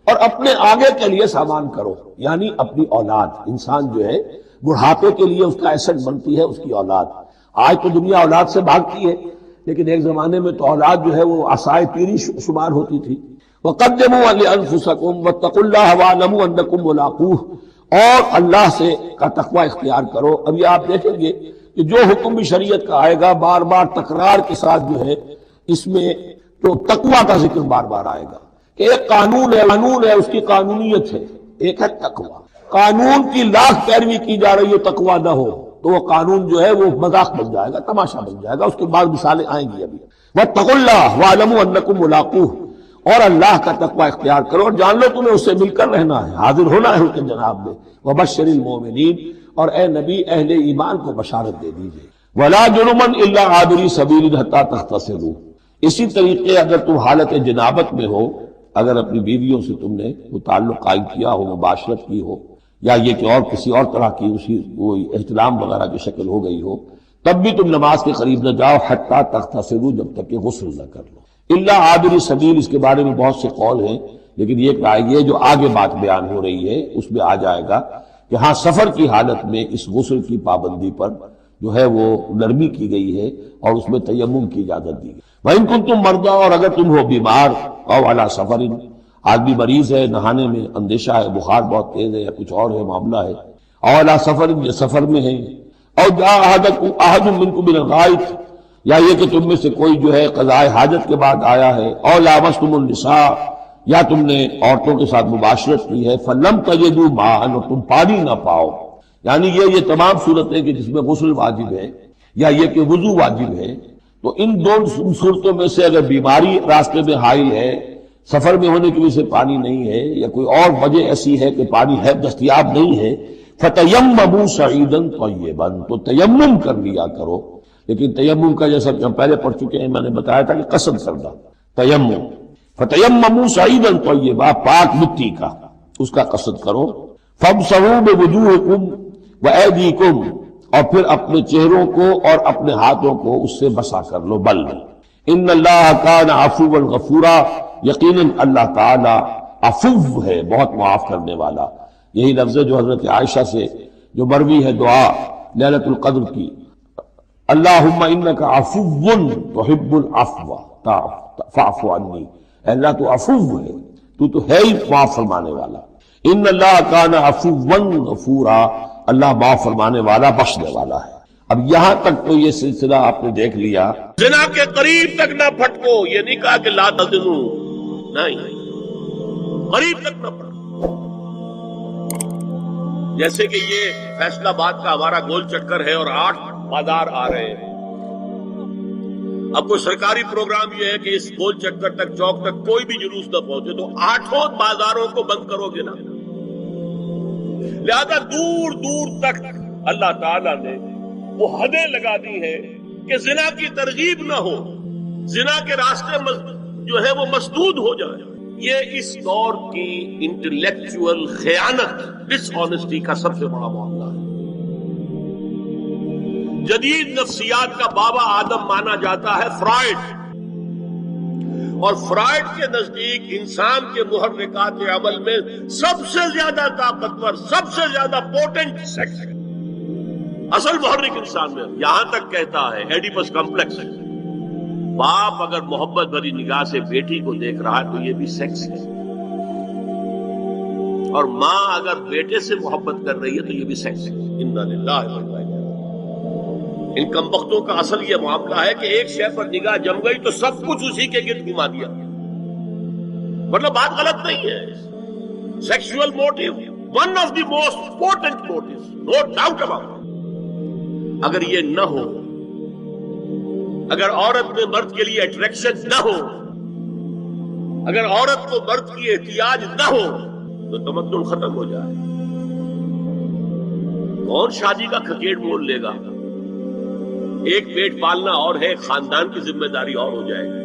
اور اپنے آگے کے لیے سامان کرو، یعنی اپنی اولاد۔ انسان جو ہے بڑھاپے کے لیے اس کا ایسٹ بنتی ہے اس کی اولاد۔ آج تو دنیا اولاد سے بھاگتی ہے، لیکن ایک زمانے میں تو اولاد جو ہے وہ عصائے پیری شمار ہوتی تھی۔ وَقَدِّمُوا لِأَنفُسَكُمْ وَاتَّقُوا اللَّهَ وَاعْلَمُوا أَنَّكُمْ مُلَاقُوهُ، اور اللہ سے کا تقوی اختیار کرو۔ اب یہ آپ دیکھیں گے کہ جو حکم بھی شریعت کا آئے گا بار بار تکرار کے ساتھ جو ہے اس میں تو تقوی کا ذکر بار بار آئے گا کہ ایک قانون ہے اس کی قانونیت ہے، ایک ہے تقوی۔ قانون کی لاکھ پیروی کی جا رہی ہے، تقوی نہ ہو تو وہ قانون جو ہے وہ مذاق بن جائے گا، تماشا بن جائے گا۔ اس کے بعد مثالیں آئیں گی ابھی۔ وَاتَّقُوا اللَّهَ وَاعْلَمُوا أَنَّكُمْ مُلَاقُوهُ، اور اللہ کا تقوی اختیار کرو اور جان لو تمہیں اس سے مل کر رہنا ہے، حاضر ہونا ہے اس کے جناب میں۔ وَبَشِّرِ الْمُؤْمِنِينَ، اور اے نبی اہل ایمان کو بشارت دے دیجئے۔ وَلَا جُنُبًا إِلَّا عَابِرِي سَبِيلٍ حَتَّى تَغْتَسِلُوا، اسی طریقے اگر تم حالت جنابت میں ہو، اگر اپنی بیویوں سے تم نے وہ تعلق قائم کیا ہو، مباشرت کی ہو، یا یہ کہ اور کسی اور طرح کی اسی وہ احتلام وغیرہ کی شکل ہو گئی ہو، تب بھی تم نماز کے قریب نہ جاؤ حتیٰ تغتسلوا، جب تک کہ غسل نہ کر لو۔ الا عابر سبیل، اس کے بارے میں بہت سے قول ہیں، لیکن یہ جو آگے بات بیان ہو رہی ہے اس میں آ جائے گا کہ ہاں سفر کی حالت میں اس غسل کی پابندی پر جو ہے وہ نرمی کی گئی ہے اور اس میں تیمم کی اجازت دی گئی۔ وَإِن كُنتُم مَرْضَىٰ، اور اگر تم ہو بیمار، أَوْ عَلَىٰ سَفَرٍ، آدمی مریض ہے، نہانے میں اندیشہ ہے، بخار بہت تیز ہے یا کچھ اور ہے معاملہ ہے، أَوْ عَلَىٰ سَفَرٍ، یا سفر میں ہے، أَوْ جَاءَ أَحَدٌ مِّنكُم مِّنَ الْغَائِطِ، یا یہ کہ تم میں سے کوئی جو ہے قضاء حاجت کے بعد آیا ہے، أَوْ لَامَسْتُمُ النِّسَاءَ، یا تم نے عورتوں کے ساتھ مباشرت کی ہے، فَلَمْ تَجِدُوا مَاءً، اور تم پانی نہ پاؤ، یعنی یہ تمام صورتیں کہ جس میں غسل واجب ہے یا یہ کہ وضو واجب ہے، تو ان دو صورتوں میں سے اگر بیماری راستے میں حائل ہے، سفر میں ہونے کی وجہ سے پانی نہیں ہے، یا کوئی اور وجہ ایسی ہے کہ پانی ہے دستیاب نہیں ہے، فَتَيَمَّمُوا صَعِيدًا طَيِّبًا، تو تیمم کر لیا کرو. لیکن تیمم کا جیسا ہم پہلے پڑھ چکے ہیں، میں نے بتایا تھا کہ قصد کرنا تیمم. فَتَيَمَّمُوا صَعِيدًا طَيِّبًا، پاک مٹی کا، اس کا قصد کرو. فَامْسَحُوا بِوُجُوهِكُمْ وَأَيْدِيكُمْ، اور پھر اپنے چہروں کو اور اپنے ہاتھوں کو اس سے مسح کر لو بل. ان اللہ کان عفوا غفورا، یقیناً اللہ تعالی عفو ہے، بہت معاف کرنے والا. یہی لفظ ہے جو حضرت عائشہ سے جو مروی ہے دعا لیلۃ القدر کی، اللہم انک عفو تحب العفو فاعف عنی، اے اللہ تو عفو ہے، تو ہے ہی معاف فرمانے والا. ان اللہ کان عفوا غفورا، اللہ معاف فرمانے والا بخشنے والا ہے. اب یہاں تک تو یہ سلسلہ آپ نے دیکھ لیا. زنا کے قریب تک نہ پھٹکو، یہ نہیں کہا کہ لا تزنو، نہیں، قریب تک نہ پھٹکو. جیسے کہ یہ فیصلہ آباد کا ہمارا گول چکر ہے اور 8 بازار آ رہے ہیں. اب کوئی سرکاری پروگرام یہ ہے کہ اس گول چکر تک، چوک تک کوئی بھی جلوس نہ پہنچے، تو 8 بازاروں کو بند کرو گے نا. لہذا دور دور تک اللہ تعالیٰ نے وہ حدیں لگا دی ہیں کہ زنا کی ترغیب نہ ہو، زنا کے راستے جو ہے وہ مسدود ہو جائے. یہ اس دور کی انٹلیکچوئل خیانت، ڈس آنیسٹی کا سب سے بڑا معاملہ ہے. جدید نفسیات کا بابا آدم مانا جاتا ہے فرائڈ، اور فرائڈ کے نزدیک انسان کے محرکات عمل میں سب سے زیادہ طاقتور، سب سے زیادہ پوٹنٹ سیکس ہے. اصل محرک انسان میں، یہاں تک کہتا ہے ایڈیپس کمپلیکس ہے، باپ اگر محبت بھری نگاہ سے بیٹی کو دیکھ رہا ہے تو یہ بھی سیکس ہے، اور ماں اگر بیٹے سے محبت کر رہی ہے تو یہ بھی سیکس ہے. انا للہ و انا الیہ راجعون. ان کمبختوں کا اصل یہ معاملہ ہے کہ ایک شے پر نگاہ جم گئی تو سب کچھ اسی کے گرد گھما دیا. مطلب بات غلط نہیں ہے. Sexual motive one of the most important motive, no doubt about. اگر یہ نہ ہو، اگر عورت میں مرد کے لیے اٹریکشن نہ ہو، اگر عورت کو مرد کی احتیاج نہ ہو تو تمدن ختم ہو جائے. کون شادی کا کھکیڑ مول لے گا؟ ایک پیٹ پالنا اور ہے، خاندان کی ذمہ داری اور ہو جائے گی.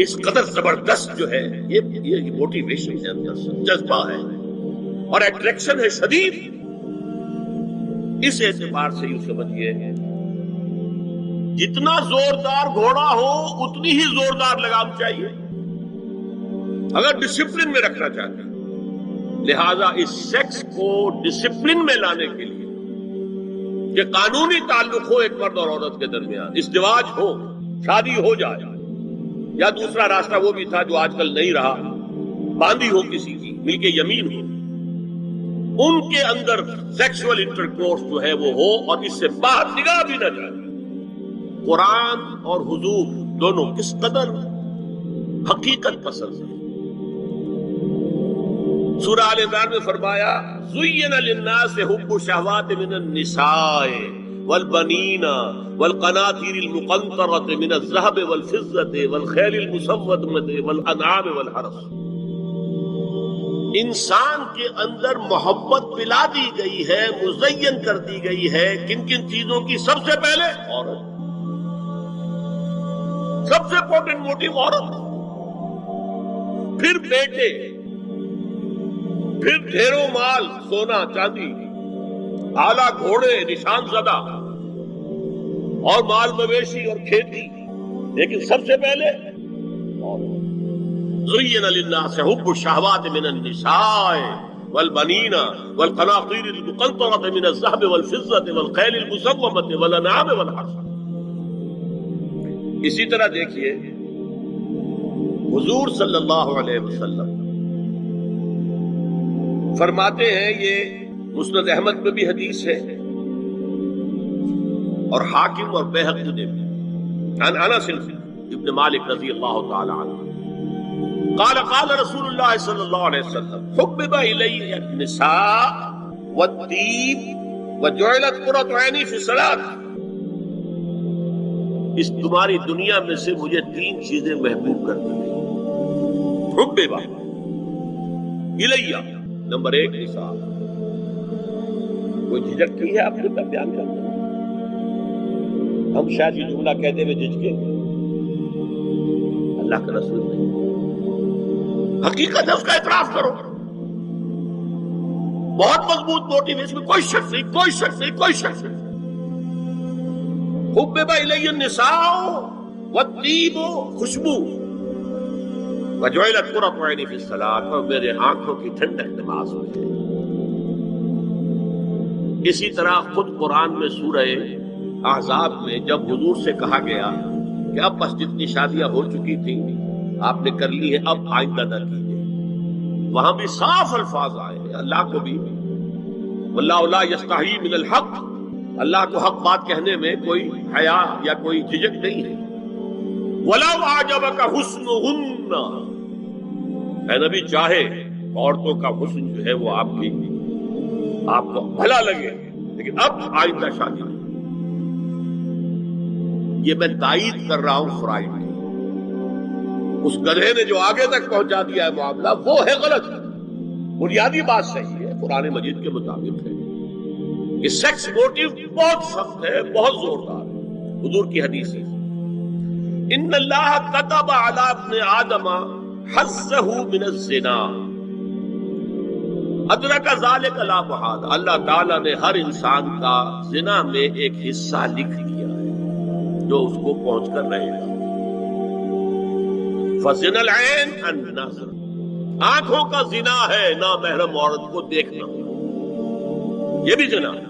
اس قدر زبردست جو ہے یہ موٹیویشن ہے، اندر سے جذبہ ہے اور اٹریکشن ہے شدید. اس اعتبار سے یوں سمجھیے، جتنا زوردار گھوڑا ہو اتنی ہی زوردار لگام چاہیے اگر ڈسپلن میں رکھنا چاہتے ہیں. لہذا اس سیکس کو ڈسپلن میں لانے کے لیے کہ قانونی تعلق ہو ایک مرد اور عورت کے درمیان، ازدواج ہو، شادی ہو جائے، یا دوسرا راستہ وہ بھی تھا جو آج کل نہیں رہا، باندھی ہو کسی کی، مل کے یمین ہو، ان کے اندر سیکسول انٹرکورس جو ہے وہ ہو اور اس سے باہر نگاہ بھی نہ جائے. قرآن اور حضور دونوں کس قدر حقیقت پسند ہے. سورہ آل عمران میں فرمایا زُيِّنَ لِلنَّاسِ حُبُّ الشَّهَوَاتِ مِنَ النِّسَاءِ وَالْبَنِينَ وَالْقَنَاطِيرِ الْمُقَنطَرَةِ مِنَ الذَّهَبِ وَالْفِضَّةِ وَالْخَيْلِ الْمُسَوَّمَةِ وَالْأَنْعَامِ وَالْحَرْثِ. انسان کے اندر محبت پلا دی گئی ہے، مزین کر دی گئی ہے. کن کن چیزوں کی؟ سب سے پہلے عورت، سب سے امپورٹنٹ موٹیو عورت، پھر بیٹے، پھر ڈھیروں مال، سونا چاندی، اعلیٰ گھوڑے، نشان زدہ، اور مال مویشی اور کھیتی. لیکن سب سے پہلے زُيِّنَ لِلنَّاسِ حُبُّ الشَّهَوَاتِ مِنَ النِّسَاءِ وَالْبَنِينَ وَالْقَنَاطِيرِ الْمُقَنطَرَةِ مِنَ الذَّهَبِ وَالْفِضَّةِ وَالْخَيْلِ الْمُسَوَّمَةِ وَالْأَنْعَامِ وَالْحَرْثِ. اسی طرح دیکھیے حضور صلی اللہ علیہ وسلم فرماتے ہیں، یہ مسند احمد میں بھی حدیث ہے اور حاکم اور بیہقی نے بھی، عن انس ابن مالک رضی اللہ تعالی عنہ قال قال رسول اللہ صلی اللہ علیہ وسلم حبب الی النساء والطیب وجعلت قرۃ عینی فی الصلاۃ. اس تمہاری دنیا میں سے مجھے 3 چیزیں محبوب کر دی گئی. حبیبا الیہ، نمبر 1 نساء. کوئی جھجک کی ہے آپ نے تب بیان کرنا؟ ہم شاید یہ جملہ کہتے ہوئے جھجکیں گے، اللہ کا رسول نہیں. حقیقت ہے اس کا اعتراف کرو. بہت مضبوط موٹیو ہے، اس میں کوئی شک نہیں، کوئی شک نہیں، کوئی شک نہیں. حبب الی النساء والطیب، خوشبو، وجعلت قرۃ عینی فی الصلاۃ، اور میرے آنکھوں کی ٹھنڈک نماز میں ہے. اسی طرح خود قرآن میں سورہ احزاب میں جب حضور سے کہا گیا کہ اب بس جتنی شادیاں ہو چکی تھیں آپ نے کر لی ہے، اب آئندہ نہ کیجیے، وہاں بھی صاف الفاظ آئے ہیں. اللہ کو بھی واللہ لا یستحی من الحق، اللہ کو حق بات کہنے میں کوئی حیا یا کوئی جھجک نہیں ہے. وَلَوْ أَعْجَبَكَ حُسْنُهُنَّ، اے نبی چاہے عورتوں کا حسن جو ہے وہ آپ کو بھلا لگے، لیکن اب آئندہ شادی نہیں. یہ میں تائید کر رہا ہوں فرائض کی. اس گدھے نے جو آگے تک پہنچا دیا ہے معاملہ وہ ہے غلط. بنیادی بات صحیح ہے، قرآن مجید کے مطابق ہے کہ سیکس موٹیو بہت سخت ہے، بہت زوردار ہے. حضور کی حدیث ہے ان اللہ كتب علی ابن آدم حظہ من الزنا ادرک ذلک لا محالہ. اللہ تعالیٰ نے ہر انسان کا زنا میں ایک حصہ لکھ دیا ہے جو اس کو پہنچ کر رہے گا. فزنا العین النظر، آنکھوں کا زنا ہے نامحرم عورت کو دیکھنا، یہ بھی زنا ہے.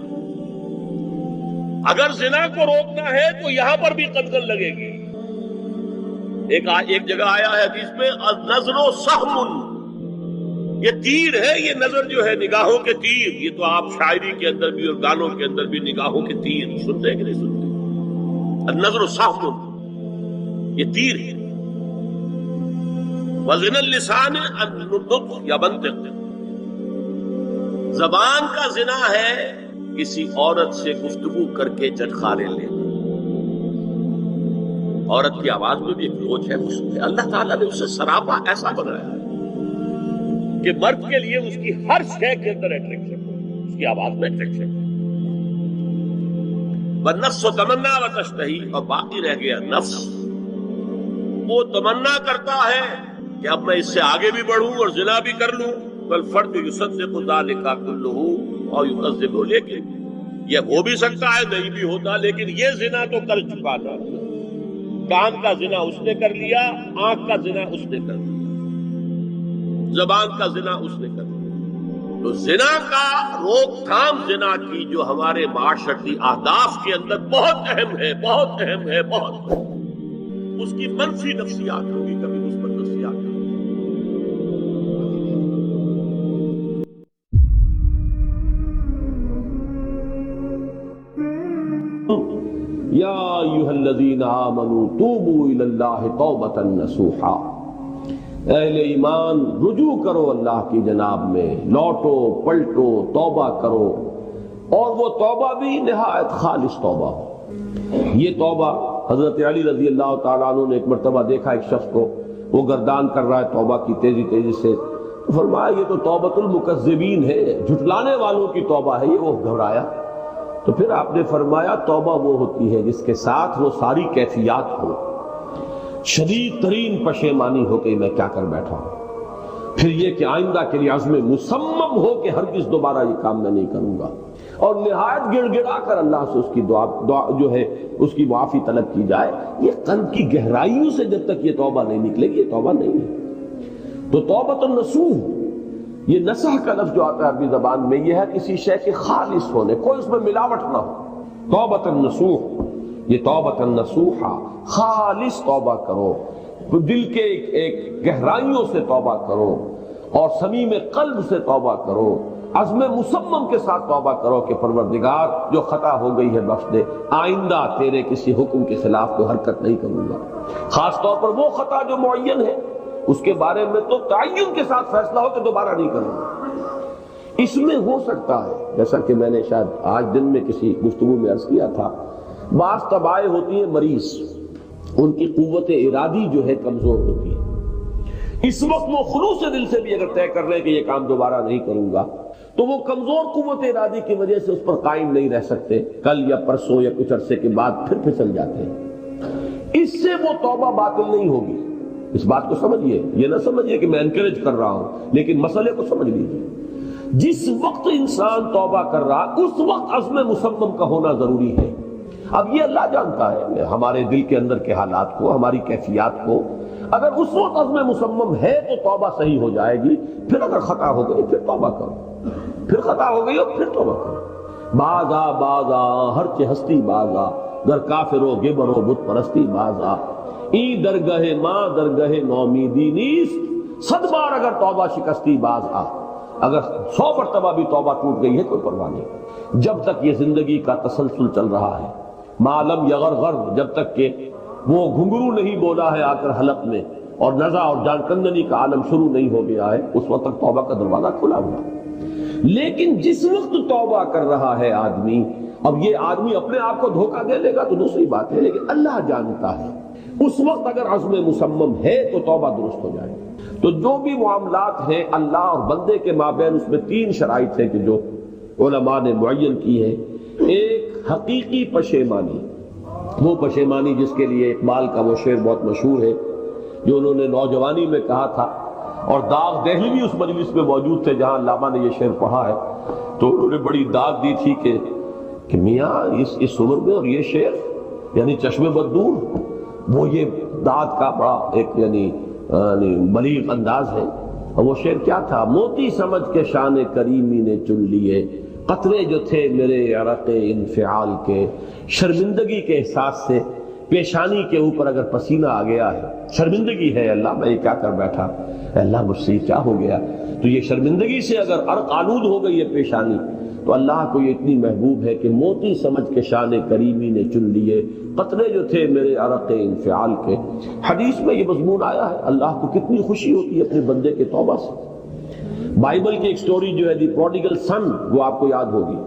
اگر زنا کو روکنا ہے تو یہاں پر بھی قدغن لگے گی. ایک جگہ آیا ہے حدیث میں النظر سہم، یہ تیر ہے. یہ نظر جو ہے نگاہوں کے تیر، یہ تو آپ شاعری کے اندر بھی اور گانوں کے اندر بھی نگاہوں کے تیر سنتے ہیں کہ نہیں سنتے؟ النظر سہم، یہ تیر ہے. وزن اللسان النطق یا منطق، زبان کا زنا ہے کسی عورت سے گفتگو کر کے چٹخارے لینا. عورت کی آواز میں بھی ایک لوچ ہے، حسن ہے. اللہ تعالیٰ نے اسے سراپا ایسا بنایا ہے کہ مرد کے لیے اس کی ہر شے کے اندر اٹریکشن ہو، اس کی آواز میں اٹریکشن ہے. والنفس تمنا وتشتہی، اور باقی رہ گیا نفس، وہ تمنا کرتا ہے کہ اب میں اس سے آگے بھی بڑھوں اور زنا بھی کر لوں. والفرد یصدق ذلک کلہ اور یکذب، لیکن یہ ہو بھی سکتا ہے نہیں بھی ہوتا، لیکن یہ زنا تو کر چکا تھا. کان کا زنا اس نے کر لیا، آنکھ کا زنا اس نے کر لیا، زبان کا زنا اس نے کر لیا. تو زنا کا روک تھام، زنا کی جو ہمارے معاشرتی اہداف کے اندر بہت اہم ہے، بہت اہم ہے، بہت. اس کی منفی نفسیات ہوگی، کبھی مثبت نفسیات ہوگی. یا ایھا الذین آمنوا توبوا الی اللہ توبۃ نصوحا، اہل ایمان رجوع کرو اللہ کی جناب میں، لوٹو پلٹو توبہ کرو، اور وہ توبہ بھی نہایت خالص توبہ ہو. یہ توبہ حضرت علی رضی اللہ تعالیٰ عنہ نے ایک مرتبہ دیکھا ایک شخص کو، وہ گردان کر رہا ہے توبہ کی تیزی تیزی سے، فرمایا یہ تو توبۃ المکذبین ہے، جھٹلانے والوں کی توبہ ہے. یہ وہ گھبرایا. تو پھر آپ نے فرمایا توبہ وہ ہوتی ہے جس کے ساتھ وہ ساری کیفیات ہو، شدید ترین پشیمانی ہو کہ میں کیا کر بیٹھا ہوں، پھر یہ کہ آئندہ کے لیے عزم مصمم ہو کہ ہرگز دوبارہ یہ کام میں نہیں کروں گا، اور نہایت گڑ گڑا کر اللہ سے اس کی دعا جو ہے اس کی معافی طلب کی جائے. یہ قلب کی گہرائیوں سے جب تک یہ توبہ نہیں نکلے گی یہ توبہ نہیں ہے. تو توبۃ النصوح، یہ نصح کا لفظ جو آتا ہے عربی زبان میں، یہ ہے کسی شے کے خالص ہونے، کوئی اس میں ملاوٹ نہ ہو. توبۃ النصوح، یہ توبۃ النصوحہ، خالص توبہ کرو، دل کے ایک گہرائیوں سے توبہ کرو، اور صمیم قلب سے توبہ کرو، عزم مصمم کے ساتھ توبہ کرو کہ پروردگار جو خطا ہو گئی ہے بخش دے، آئندہ تیرے کسی حکم کے خلاف کوئی حرکت نہیں کروں گا. خاص طور پر وہ خطا جو معین ہے اس کے بارے میں تو تعین کے ساتھ فیصلہ ہو کہ دوبارہ نہیں کروں گا. اس میں ہو سکتا ہے جیسا کہ میں نے شاید آج دن میں کسی گفتگو میں عرض کیا تھا، بعض طبائع ہوتی ہیں مریض، ان کی قوت ارادی جو ہے کمزور ہوتی ہے۔ اس وقت وہ خلوص دل سے بھی اگر طے کر رہے کہ یہ کام دوبارہ نہیں کروں گا تو وہ کمزور قوت ارادی کی وجہ سے اس پر قائم نہیں رہ سکتے، کل یا پرسوں یا کچھ عرصے کے بعد پھر پھسل جاتے ہیں۔ اس سے وہ توبہ باطل نہیں ہوگی۔ اس بات کو سمجھیے، یہ نہ سمجھیے کہ میں انکریج کر رہا ہوں، لیکن مسئلے کو سمجھ لیجیے۔ جس وقت انسان توبہ کر رہا اس وقت عزم مصمم کا ہونا ضروری ہے۔ اب یہ اللہ جانتا ہے ہمارے دل کے اندر کے حالات کو، ہماری کیفیات کو۔ اگر اس وقت عزم مصمم ہے تو توبہ صحیح ہو جائے گی، پھر اگر خطا ہو گئی پھر توبہ کرو، پھر خطا ہو گئی ہو پھر توبہ کرو۔ بازا بازا ہر چہ ہستی بازا، گر کافر و گبر و بت پرستی بازا، این درگاہ ماں درگاہ نومیدی نیست، 100 بار اگر توبہ شکستی باز آ۔ اگر 100 مرتبہ بھی توبہ ٹوٹ گئی ہے کوئی پرواہ نہیں، جب تک یہ زندگی کا تسلسل چل رہا ہے۔ معلم یغرغر، جب تک کہ وہ گھنگرو نہیں بولا ہے آ کر حلق میں اور نزع اور جان کندنی کا عالم شروع نہیں ہو گیا ہے، اس وقت تک توبہ کا دروازہ کھلا ہوا۔ لیکن جس وقت توبہ کر رہا ہے آدمی، اب یہ آدمی اپنے آپ کو دھوکہ دے لے گا تو دوسری بات ہے، لیکن اللہ جانتا ہے اس وقت اگر عزم مصمم ہے تو توبہ درست ہو جائے۔ تو جو بھی معاملات ہیں اللہ اور بندے کے مابین، اس میں 3 شرائط ہیں کہ جو علماء نے معین کی ہے۔ ایک حقیقی پشیمانی، وہ پشیمانی جس کے لیے اقبال کا وہ شعر بہت مشہور ہے جو انہوں نے نوجوانی میں کہا تھا، اور داغ دہلوی اس مجلس میں موجود تھے جہاں علامہ نے یہ شعر پڑھا ہے، تو انہوں نے بڑی داد دی تھی کہ میاں اس عمر میں اور یہ شعر یعنی چشم بددور، وہ یہ داد کا بڑا ایک یعنی بلیغ انداز ہے۔ اور وہ شعر کیا تھا؟ موتی سمجھ کے شان کریمی نے چن لیے، قطرے جو تھے میرے عرق انفعال کے، شرمندگی کے احساس سے پیشانی کے اوپر اگر پسینہ آ گیا ہے، شرمندگی ہے اللہ میں یہ کیا کر بیٹھا، اللہ مجھ سے کیا ہو گیا، تو یہ شرمندگی سے اگر عرق آلود ہو گئی ہے پیشانی، تو اللہ کو یہ اتنی محبوب ہے کہ موتی سمجھ کے شان کریمی نے چن لیے، قطرے جو تھے میرے عرق انفعال کے۔ حدیث میں یہ مضمون آیا ہے، اللہ کو کتنی خوشی ہوتی ہے اپنے بندے کے توبہ سے۔ بائبل کی ایک سٹوری جو ہے دی پروڈیگل سن، وہ آپ کو یاد ہوگی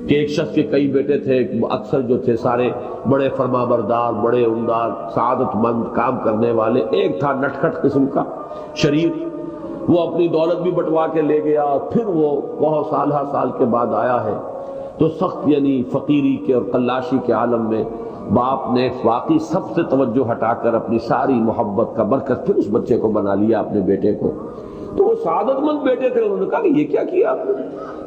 کہ ایک شخص کے کئی بیٹے تھے، اکثر جو تھے سارے بڑے فرما بردار، بڑے عمدہ، سعادت مند کام کرنے والے، ایک تھا نٹکھٹ قسم کا شریر، وہ اپنی دولت بھی بٹوا کے لے گیا، پھر وہ بہت سال کے بعد آیا ہے تو سخت یعنی فقیری کے اور قلاشی کے عالم میں باپ نے واقعی سب سے توجہ ہٹا کر اپنی ساری محبت کا برکت پھر اس بچے کو بنا لیا، اپنے بیٹے کو۔ تو وہ سعادت مند بیٹے تھے، انہوں نے کہا کہ یہ کیا کیا آپ نے،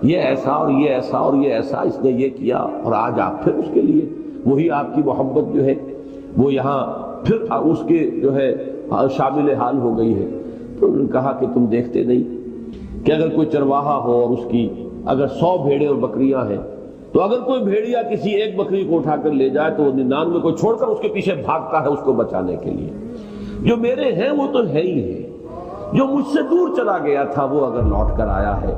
یہ ایسا اور یہ ایسا اور یہ ایسا اس نے یہ کیا، اور آج آپ پھر اس کے لیے وہی آپ کی محبت جو ہے وہ یہاں پھر اس کے جو ہے شامل حال ہو گئی ہے۔ تو انہوں نے کہا کہ تم دیکھتے نہیں کہ اگر کوئی چرواہا ہو اور اس کی اگر 100 بھیڑیں اور بکریاں ہیں، تو اگر کوئی بھیڑیا کسی ایک بکری کو اٹھا کر لے جائے تو وہ 99 کو چھوڑ کر اس کے پیچھے بھاگتا ہے اس کو بچانے کے لیے۔ جو میرے ہیں وہ تو ہے ہی ہے، جو مجھ سے دور چلا گیا تھا وہ اگر لوٹ کر آیا ہے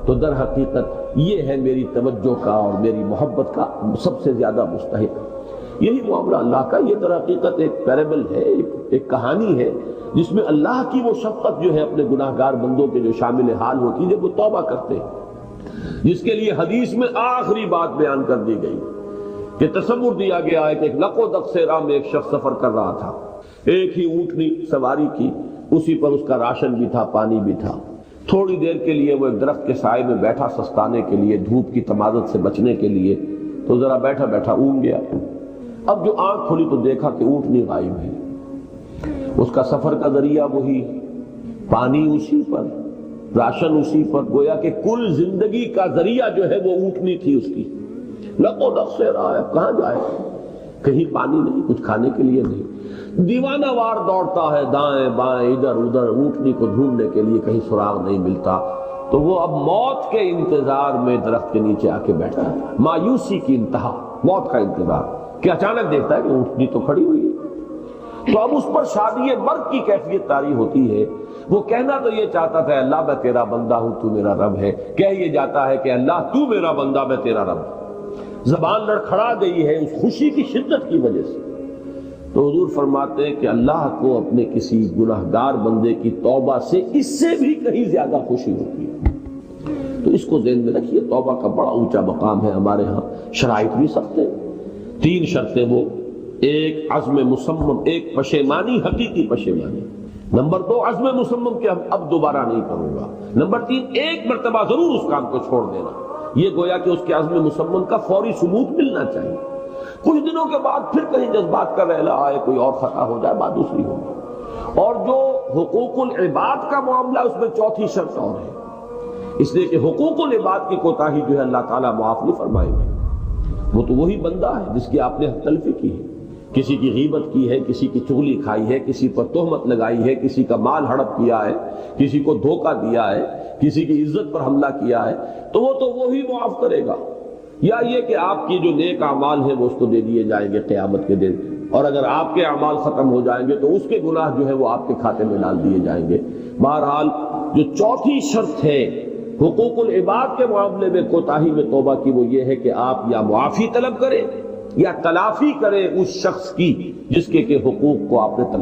تو در حقیقت یہ ہے میری توجہ کا اور میری محبت کا سب سے زیادہ مستحق۔ یہی معاملہ اللہ کا، یہ در حقیقت ایک پیرابل ہے، ایک کہانی ہے جس میں اللہ کی وہ شفقت جو ہے اپنے گناہگار بندوں کے جو شامل حال ہوتی ہے جب وہ توبہ کرتے ہیں، جس کے لیے حدیث میں آخری بات بیان کر دی گئی کہ تصور دیا گیا ہے کہ ایک لق و دق سے راہ میں ایک شخص سفر کر رہا تھا، ایک ہی اونٹنی سواری کی، اسی پر اس کا راشن بھی تھا، پانی بھی تھا۔ تھوڑی دیر کے لیے وہ ایک درخت کے سائے میں بیٹھا سستانے کے لیے، دھوپ کی تمازت سے بچنے کے لیے، تو ذرا بیٹھا بیٹھا اونگ گیا۔ اب جو آنکھ کھلی تو دیکھا کہ اونٹنی غائب ہے، اس کا سفر کا ذریعہ وہی، پانی اسی پر، راشن اسی پر، گویا کہ کل زندگی کا ذریعہ جو ہے وہ اونٹنی تھی اس کی۔ لق و دق سے رہا ہے، کہاں جائے، کہیں پانی نہیں، کچھ کھانے کے لیے نہیں، دیوانہ وار دوڑتا ہے دائیں بائیں ادھر ادھر اونٹنی کو ڈھونڈنے کے لیے، کہیں سراغ نہیں ملتا۔ تو وہ اب موت کے انتظار میں درخت کے نیچے آ کے بیٹھا تھا، مایوسی کی انتہا، موت کا انتظار، کہ اچانک دیکھتا ہے کہ اونٹنی تو کھڑی ہوئی ہے۔ تو اب اس پر شادی مرگ کی کیفیت طاری ہوتی ہے۔ وہ کہنا تو یہ چاہتا تھا اللہ میں تیرا بندہ ہوں تو میرا رب ہے، کہہ یہ جاتا ہے کہ اللہ تو میرا بندہ میں تیرا رب۔ زبان لڑکھڑا گئی ہے اس خوشی کی شدت کی وجہ سے۔ تو حضور فرماتے ہیں کہ اللہ کو اپنے کسی گناہگار بندے کی توبہ سے اس سے بھی کہیں زیادہ خوشی ہوتی ہے۔ تو اس کو ذہن میں رکھیے، توبہ کا بڑا اونچا مقام ہے ہمارے ہاں، شرائط بھی سخت ہیں، 3 شرطیں وہ ایک عزم مصمم، ایک پشیمانی، حقیقی پشیمانی۔ نمبر 2 عزم مصمم کہ اب دوبارہ نہیں کروں گا۔ نمبر 3 ایک مرتبہ ضرور اس کام کو چھوڑ دینا، یہ گویا کہ اس کے عزم مصمم کا فوری ثبوت ملنا چاہیے۔ کچھ دنوں کے بعد پھر کہیں جذبات کا ویلا آئے، کوئی اور خطا ہو جائے، بات دوسری ہوگی۔ اور جو حقوق العباد کا معاملہ، اس میں چوتھی شرط اور ہے، اس لیے کہ حقوق العباد کی کوتاہی جو ہے اللہ تعالیٰ معاف نہیں فرمائیں گے۔ وہ تو وہی بندہ ہے جس کی آپ نے حق تلفی کی ہے، کسی کی غیبت کی ہے، کسی کی چغلی کھائی ہے، کسی پر تہمت لگائی ہے، کسی کا مال ہڑپ کیا ہے، کسی کو دھوکہ دیا ہے، کسی کی عزت پر حملہ کیا ہے، تو وہ تو وہی معاف کرے گا۔ یا یہ کہ آپ کی جو نیک اعمال ہیں وہ اس کو دے دیے جائیں گے قیامت کے دن، اور اگر آپ کے اعمال ختم ہو جائیں گے تو اس کے گناہ جو ہے وہ آپ کے کھاتے میں ڈال دیے جائیں گے۔ بہرحال جو چوتھی شرط ہے حقوق العباد کے معاملے میں کوتاہی میں توبہ کی، وہ یہ ہے کہ آپ یا معافی طلب کریں یا تلافی کریں اس شخص کی جس کے حقوق کو آپ نے